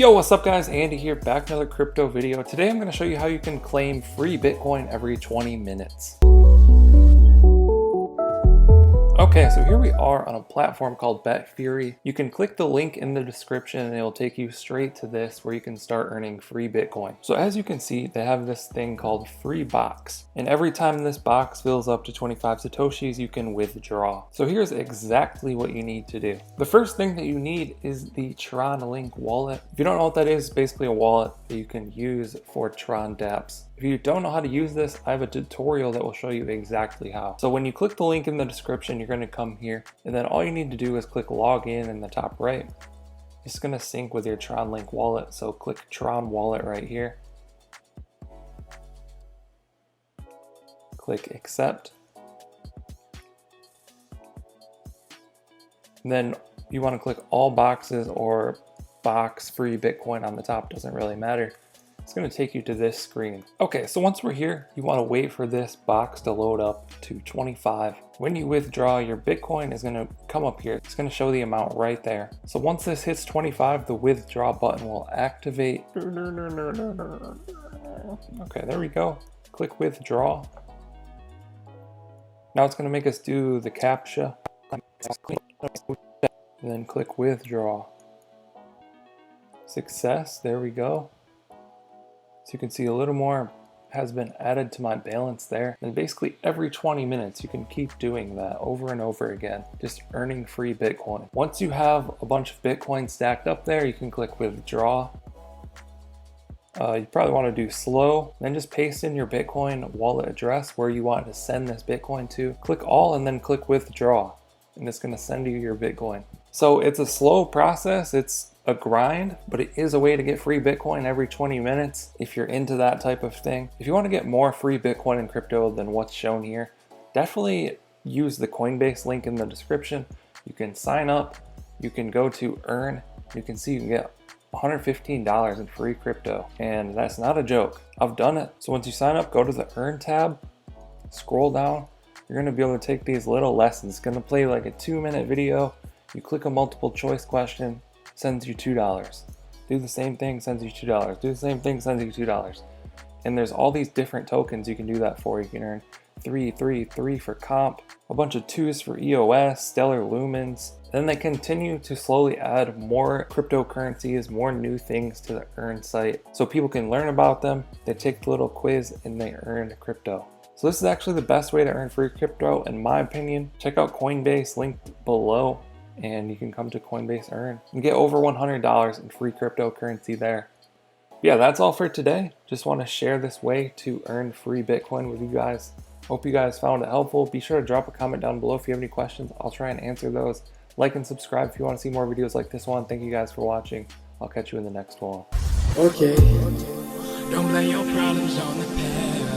Yo, what's up guys? Andy here, back with another crypto video. Today I'm going to show you how you can claim free Bitcoin every 20 minutes. Okay, so here we are on a platform called BetFury. You can click the link in the description and it'll take you straight to this where you can start earning free Bitcoin. So as you can see, they have this thing called free box. And every time this box fills up to 25 Satoshis, you can withdraw. So here's exactly what you need to do. The first thing that you need is the Tron Link wallet. If you don't know what that is, it's basically a wallet that you can use for Tron dApps. If you don't know how to use this, I have a tutorial that will show you exactly how. So when you click the link in the description, you're going to come here, and then all you need to do is click login in the top right. It's going to sync with your Tron Link wallet, so click Tron wallet right here. Click accept. And then you want to click all boxes or box free Bitcoin on the top, doesn't really matter. It's going to take you to this screen. Okay, so once we're here, you want to wait for this box to load up to 25. When you withdraw, your Bitcoin is going to come up here. It's going to show the amount right there. So once this hits 25, the withdraw button will activate. Okay, there we go. Click withdraw. Now it's going to make us do the CAPTCHA. And then click withdraw. Success, there we go. So you can see a little more has been added to my balance there. And basically every 20 minutes, you can keep doing that over and over again, just earning free Bitcoin. Once you have a bunch of Bitcoin stacked up there, you can click withdraw. You probably want to do slow, then just paste in your Bitcoin wallet address where you want to send this Bitcoin to. Click all and then click withdraw, and it's going to send you your Bitcoin. So it's a slow process. It's a grind, but it is a way to get free Bitcoin every 20 minutes if you're into that type of thing. If you want to get more free Bitcoin in crypto than what's shown here, definitely use the Coinbase link in the description. You can sign up, you can go to earn, you can see you can get $115 in free crypto, and that's not a joke. I've done it. So once you sign up, go to the earn tab, scroll down, you're going to be able to take these little lessons. It's going to play like a 2-minute video. You click a multiple choice question, sends you $2. Do the same thing, sends you $2. Do the same thing, sends you $2. And there's all these different tokens you can do that for. You can earn 3 for comp, a bunch of 2s for EOS, Stellar Lumens. Then they continue to slowly add more cryptocurrencies, more new things to the earn site so people can learn about them. They take the little quiz and they earn crypto. So this is actually the best way to earn free crypto in my opinion. Check out Coinbase, linked below, and you can come to Coinbase Earn and get over $100 in free cryptocurrency there. Yeah, that's all for today. Just want to share this way to earn free Bitcoin with you guys. Hope you guys found it helpful. Be sure to drop a comment down below if you have any questions. I'll try and answer those. Like and subscribe if you want to see more videos like this one. Thank you guys for watching. I'll catch you in the next one. Okay. Don't blame your problems on the past.